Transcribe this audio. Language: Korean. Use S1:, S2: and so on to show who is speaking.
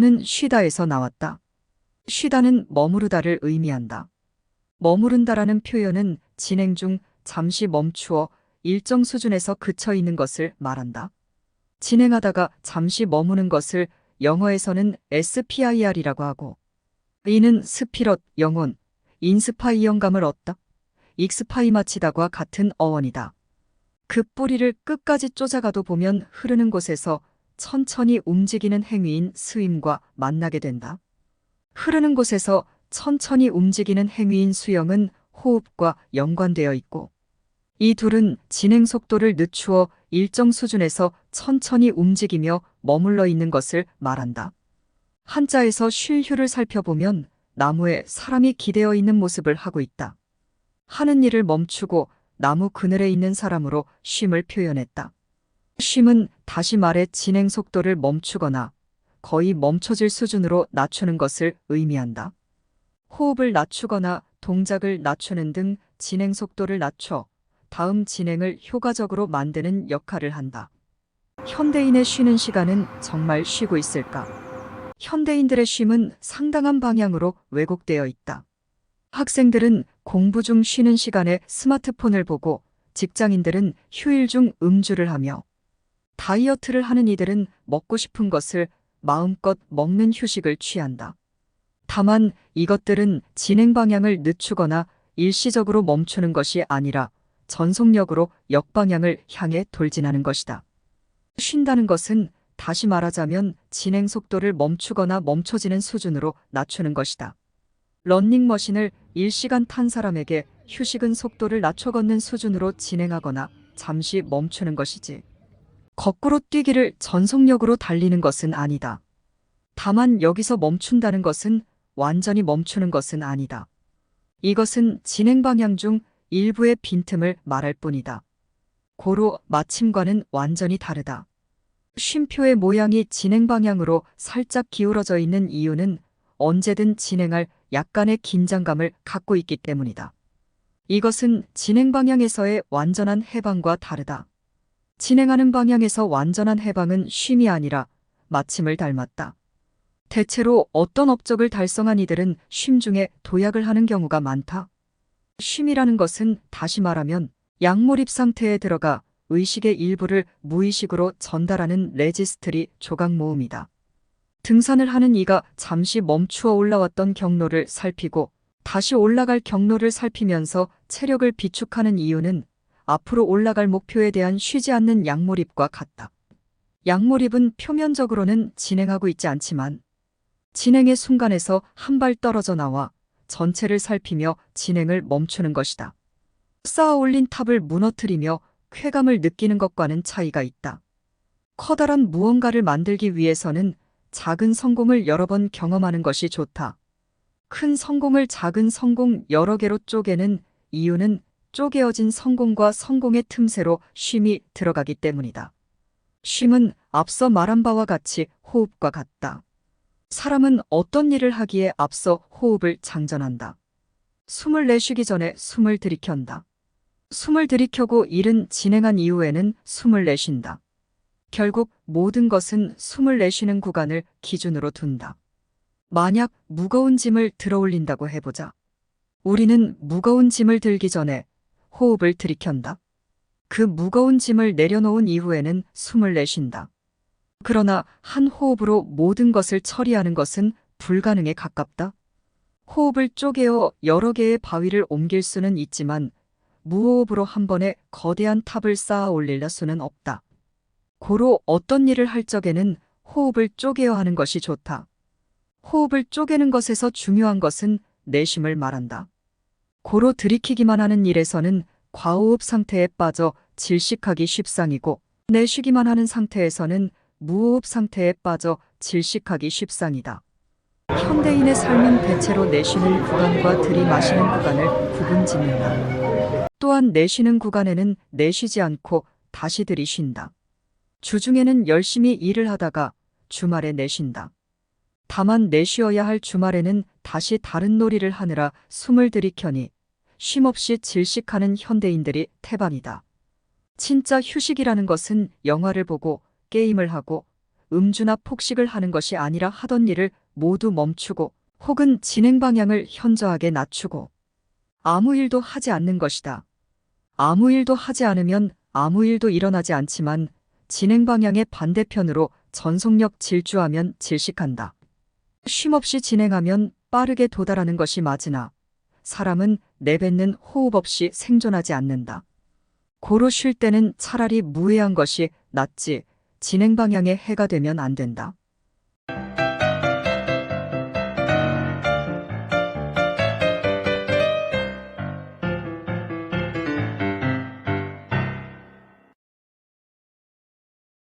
S1: 영어는 쉬다에서 나왔다. 쉬다는 머무르다를 의미한다. 머무른다라는 표현은 진행 중 잠시 멈추어 일정 수준에서 그쳐 있는 것을 말한다. 진행하다가 잠시 머무는 것을 영어에서는 SPIR이라고 하고, 이는 스피럿, 영혼, 인스파이 영감을 얻다, 익스파이 마치다와 같은 어원이다. 그 뿌리를 끝까지 쫓아가도 보면 흐르는 곳에서 천천히 움직이는 행위인 스임과 만나게 된다. 흐르는 곳에서 천천히 움직이는 행위인 수영은 호흡과 연관되어 있고, 이 둘은 진행 속도를 늦추어 일정 수준에서 천천히 움직이며 머물러 있는 것을 말한다. 한자에서 쉴 휴를 살펴보면 나무에 사람이 기대어 있는 모습을 하고 있다. 하는 일을 멈추고 나무 그늘에 있는 사람으로 쉼을 표현했다. 쉼은 다시 말해 진행 속도를 멈추거나 거의 멈춰질 수준으로 낮추는 것을 의미한다. 호흡을 낮추거나 동작을 낮추는 등 진행 속도를 낮춰 다음 진행을 효과적으로 만드는 역할을 한다. 현대인의 쉬는 시간은 정말 쉬고 있을까? 현대인들의 쉼은 상당한 방향으로 왜곡되어 있다. 학생들은 공부 중 쉬는 시간에 스마트폰을 보고, 직장인들은 휴일 중 음주를 하며, 다이어트를 하는 이들은 먹고 싶은 것을 마음껏 먹는 휴식을 취한다. 다만 이것들은 진행 방향을 늦추거나 일시적으로 멈추는 것이 아니라 전속력으로 역방향을 향해 돌진하는 것이다. 쉰다는 것은 다시 말하자면 진행 속도를 멈추거나 멈춰지는 수준으로 낮추는 것이다. 러닝머신을 1시간 탄 사람에게 휴식은 속도를 낮춰 걷는 수준으로 진행하거나 잠시 멈추는 것이지, 거꾸로 뛰기를 전속력으로 달리는 것은 아니다. 다만 여기서 멈춘다는 것은 완전히 쉼추는 것은 아니다. 이것은 진행 방향 중 일부의 빈틈을 말할 뿐이다. 고로 마침과는 완전히 다르다. 쉼표의 모양이 진행 방향으로 살짝 기울어져 있는 이유는 언제든 진행할 약간의 긴장감을 갖고 있기 때문이다. 이것은 진행 방향에서의 완전한 해방과 다르다. 진행하는 방향에서 완전한 해방은 쉼이 아니라 마침을 닮았다. 대체로 어떤 업적을 달성한 이들은 쉼 중에 도약을 하는 경우가 많다. 쉼이라는 것은 다시 말하면 약몰입 상태에 들어가 의식의 일부를 무의식으로 전달하는 레지스트리 조각 모음이다. 등산을 하는 이가 잠시 멈추어 올라왔던 경로를 살피고 다시 올라갈 경로를 살피면서 체력을 비축하는 이유는 앞으로 올라갈 목표에 대한 쉬지 않는 약몰입과 같다. 약몰입은 표면적으로는 진행하고 있지 않지만 진행의 순간에서 한 발 떨어져 나와 전체를 살피며 진행을 멈추는 것이다. 쌓아 올린 탑을 무너뜨리며 쾌감을 느끼는 것과는 차이가 있다. 커다란 무언가를 만들기 위해서는 작은 성공을 여러 번 경험하는 것이 좋다. 큰 성공을 작은 성공 여러 개로 쪼개는 이유는 쪼개어진 성공과 성공의 틈새로 쉼이 들어가기 때문이다. 쉼은 앞서 말한 바와 같이 호흡과 같다. 사람은 어떤 일을 하기에 앞서 호흡을 장전한다. 숨을 내쉬기 전에 숨을 들이켠다. 숨을 들이켜고 일은 진행한 이후에는 숨을 내쉰다. 결국 모든 것은 숨을 내쉬는 구간을 기준으로 둔다. 만약 무거운 짐을 들어 올린다고 해보자. 우리는 무거운 짐을 들기 전에 호흡을 들이켠다. 그 무거운 짐을 내려놓은 이후에는 숨을 내쉰다. 그러나 한 호흡으로 모든 것을 처리하는 것은 불가능에 가깝다. 호흡을 쪼개어 여러 개의 바위를 옮길 수는 있지만 무호흡으로 한 번에 거대한 탑을 쌓아 올릴 수는 없다. 고로 어떤 일을 할 적에는 호흡을 쪼개어 하는 것이 좋다. 호흡을 쪼개는 것에서 중요한 것은 내쉼을 말한다. 고로 들이키기만 하는 일에서는 과호흡 상태에 빠져 질식하기 쉽상이고, 내쉬기만 하는 상태에서는 무호흡 상태에 빠져 질식하기 쉽상이다. 현대인의 삶은 대체로 내쉬는 구간과 들이마시는 구간을 구분짓는다. 또한 내쉬는 구간에는 내쉬지 않고 다시 들이쉰다. 주중에는 열심히 일을 하다가 주말에 내쉰다. 다만 내쉬어야 할 주말에는 다시 다른 놀이를 하느라 숨을 들이켜니 쉼없이 질식하는 현대인들이 태반이다. 진짜 휴식이라는 것은 영화를 보고 게임을 하고 음주나 폭식을 하는 것이 아니라 하던 일을 모두 멈추고 혹은 진행 방향을 현저하게 낮추고 아무 일도 하지 않는 것이다. 아무 일도 하지 않으면 아무 일도 일어나지 않지만 진행 방향의 반대편으로 전속력 질주하면 질식한다. 쉼없이 진행하면 빠르게 도달하는 것이 맞으나 사람은 내뱉는 호흡 없이 생존하지 않는다. 고로 쉴 때는 차라리 무해한 것이 낫지 진행 방향에 해가 되면 안 된다.